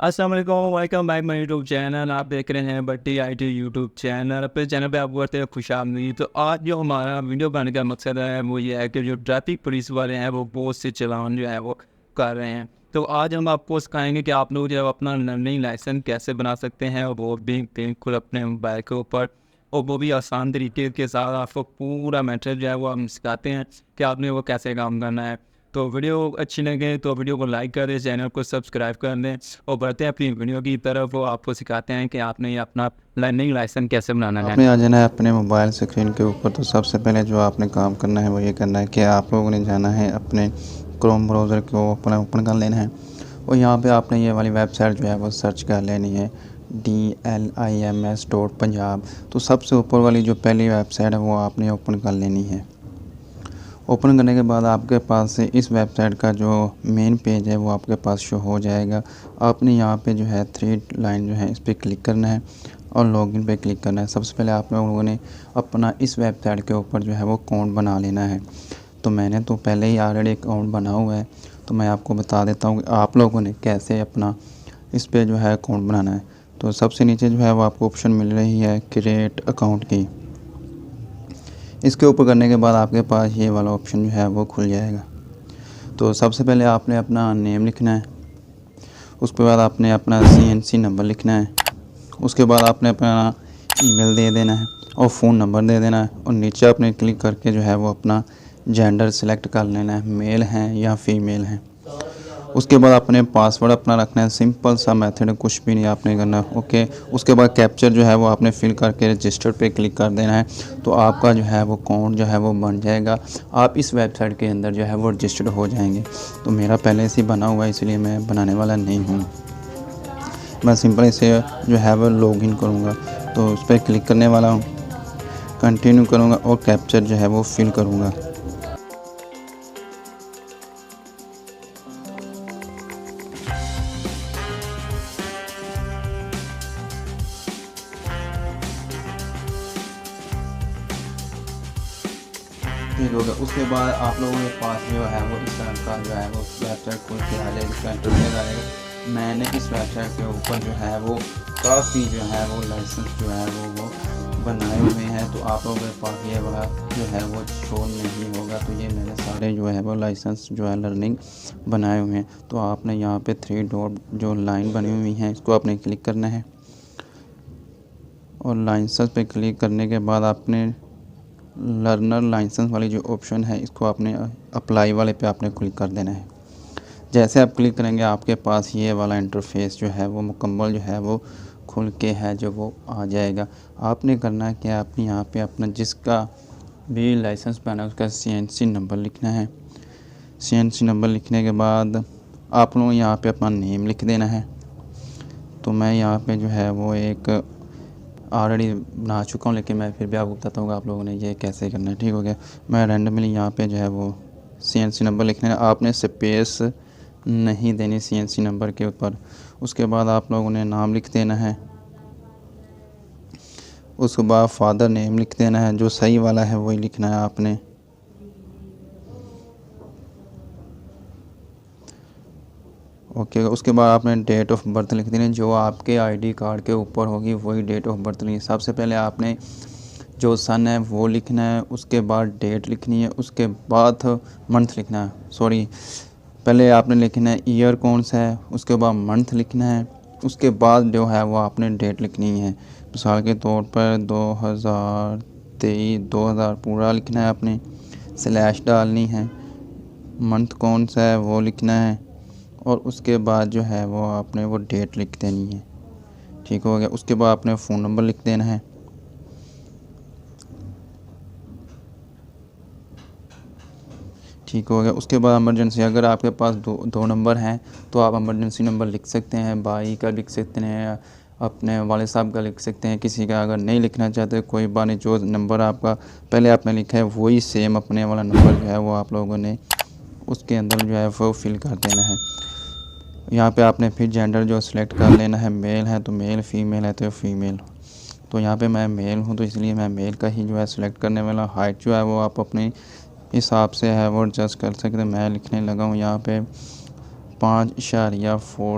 अस्सलाम वालेकुम, welcome back my YouTube channel. आप देख रहे हैं बट्टी आईटी यूट्यूब चैनल। अपने चैनल पे आपको करते हैं खुशामदीद। तो आज जो हमारा वीडियो बनाने का मकसद है वो ये है कि जो ट्रैफिक पुलिस वाले हैं वो बहुत से चालान जो है वो कर रहे हैं। तो आज हम आपको सिखाएंगे कि आप लोग जो है अपना लर्निंग लाइसेंस कैसे बना सकते हैं, और वो भी बिल्कुल अपने मोबाइल के ऊपर, और वो भी आसान तरीके के साथ आपको पूरा मैटर जो है वो हम सिखाते हैं कि आपने वो कैसे काम करना है। तो वीडियो अच्छी लगे तो वीडियो को लाइक कर दें, चैनल को सब्सक्राइब कर दें, और बढ़ते हैं अपनी वीडियो की तरफ। वो आपको सिखाते हैं कि आपने ये अपना लर्निंग लाइसेंस कैसे बनाना है। आपने आ जाना है अपने मोबाइल स्क्रीन के ऊपर। तो सबसे पहले जो आपने काम करना है वो ये करना है कि आप लोगों ने जाना है अपने क्रोम ब्राउज़र को ओपन कर लेना है, और यहाँ पे आपने ये वाली वेबसाइट जो है वो सर्च कर लेनी है DLIMS.पंजाब। तो सबसे ऊपर वाली जो पहली वेबसाइट है वो आपने ओपन कर लेनी है। ओपन करने के बाद आपके पास से इस वेबसाइट का जो मेन पेज है वो आपके पास शो हो जाएगा। आपने यहाँ पे जो है 3 लाइन जो है इस पर क्लिक करना है और लॉगिन पे क्लिक करना है। सबसे पहले आप लोगों ने अपना इस वेबसाइट के ऊपर जो है वो अकाउंट बना लेना है। तो मैंने तो पहले ही ऑलरेडी अकाउंट बना हुआ है, तो मैं आपको बता देता हूँ कि आप लोगों ने कैसे अपना इस पर जो है अकाउंट बनाना है। तो सबसे नीचे जो है वो आपको ऑप्शन मिल रही है क्रिएट अकाउंट की। इसके ऊपर करने के बाद आपके पास ये वाला ऑप्शन जो है वो खुल जाएगा। तो सबसे पहले आपने अपना नेम लिखना है, उसके बाद आपने अपना CNC नंबर लिखना है, उसके बाद आपने अपना ईमेल दे देना है और फ़ोन नंबर दे देना है, और नीचे आपने क्लिक करके जो है वो अपना जेंडर सेलेक्ट कर लेना है, मेल हैं या फीमेल हैं। उसके बाद आपने पासवर्ड अपना रखना है, सिंपल सा मेथड, कुछ भी नहीं आपने करना। ओके, उसके बाद कैप्चर जो है वो आपने फिल करके रजिस्टर पे क्लिक कर देना है। तो आपका जो है वो अकाउंट जो है वो बन जाएगा। आप इस वेबसाइट के अंदर जो है वो रजिस्टर्ड हो जाएंगे। तो मेरा पहले से ही बना हुआ है, इसलिए मैं बनाने वाला नहीं हूँ। मैं सिंपल इसे जो है वो लॉगिन करूँगा। तो उस पर क्लिक करने वाला हूँ, कंटिन्यू करूँगा और कैप्चर जो है वो फिल करूँगा। ठीक होगा। उसके बाद आप लोगों के पास जो है वो इस तरह का जो है वो वेबसाइट खुल के आ जाएगी, इसका इंटरफेस आएगा। मैंने इस वेबसाइट के ऊपर जो है वो काफ़ी जो है वो लाइसेंस जो है वो बनाए हुए हैं। तो आप लोगों के पास ये वाला जो है वो शो नहीं होगा। तो ये मैंने सारे जो है वो लाइसेंस जो है लर्निंग बनाए हुए हैं। तो आपने यहाँ पे 3 डॉट जो लाइन बनी हुई हैं इसको आपने क्लिक करना है, और लाइसेंस पे क्लिक करने के बाद आपने लर्नर लाइसेंस वाली जो ऑप्शन है इसको आपने अप्लाई वाले पे आपने क्लिक कर देना है। जैसे आप क्लिक करेंगे आपके पास ये वाला इंटरफेस जो है वो मुकम्मल जो है वो खुल के है जो वो आ जाएगा। आपने करना है कि आपने यहाँ पे अपना जिसका भी लाइसेंस बना है उसका CNC नंबर लिखना है। CNC नंबर लिखने के बाद आप लोग यहाँ पे अपना नेम लिख देना है। तो मैं यहाँ पे जो है वो एक ऑलरेडी बना चुका हूँ, लेकिन मैं फिर भी आपको बताता हूँ आप लोगों ने ये कैसे करना है। ठीक हो गया। मैं रैंडमली यहाँ पे जो है वो CNC नंबर लिखना है। आपने स्पेस नहीं देनी CNC नंबर के ऊपर। उसके बाद आप लोगों ने नाम लिख देना है, उसके बाद फादर नेम लिख देना है, जो सही वाला है वही लिखना है आपने। ओके, उसके बाद आपने डेट ऑफ बर्थ लिख देनी है, जो आपके ID कार्ड के ऊपर होगी वही डेट ऑफ बर्थ लिखनी है। सबसे पहले आपने जो सन है वो लिखना है, उसके बाद डेट लिखनी है, उसके बाद मंथ लिखना है। सॉरी, पहले आपने लिखना है ईयर कौन सा है, उसके बाद मंथ लिखना है, उसके बाद जो है वो आपने डेट लिखनी है। मिसाल के तौर पर 2023 2000 पूरा लिखना है आपने, स्लैश डालनी है, मंथ कौन सा है वो लिखना है, और उसके बाद जो है वो आपने वो डेट लिख देनी है। ठीक हो गया। उसके बाद आपने फ़ोन नंबर लिख देना है। ठीक हो गया। उसके बाद इमरजेंसी, अगर आपके पास दो नंबर हैं तो आप इमरजेंसी नंबर लिख सकते हैं, भाई का लिख सकते हैं, अपने वाले साहब का लिख सकते हैं, किसी का अगर नहीं लिखना चाहते कोई बात नहीं। जो नंबर आपका पहले आपने लिखा है वही सेम अपने वाला नंबर जो है वो आप लोगों ने उसके अंदर जो है वो फिल कर देना है। यहाँ पे आपने फिर जेंडर जो सिलेक्ट कर लेना है, मेल है तो मेल, फीमेल है तो फीमेल। तो यहाँ पे मैं मेल हूँ तो इसलिए मैं मेल का ही जो है सिलेक्ट करने वाला। हाइट जो है वो आप अपने हिसाब से है वो एडजस्ट कर सकते हैं। मैं लिखने लगा हूँ यहाँ पे 5.4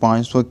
500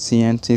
CNC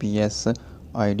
PS ID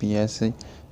PS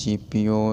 GPO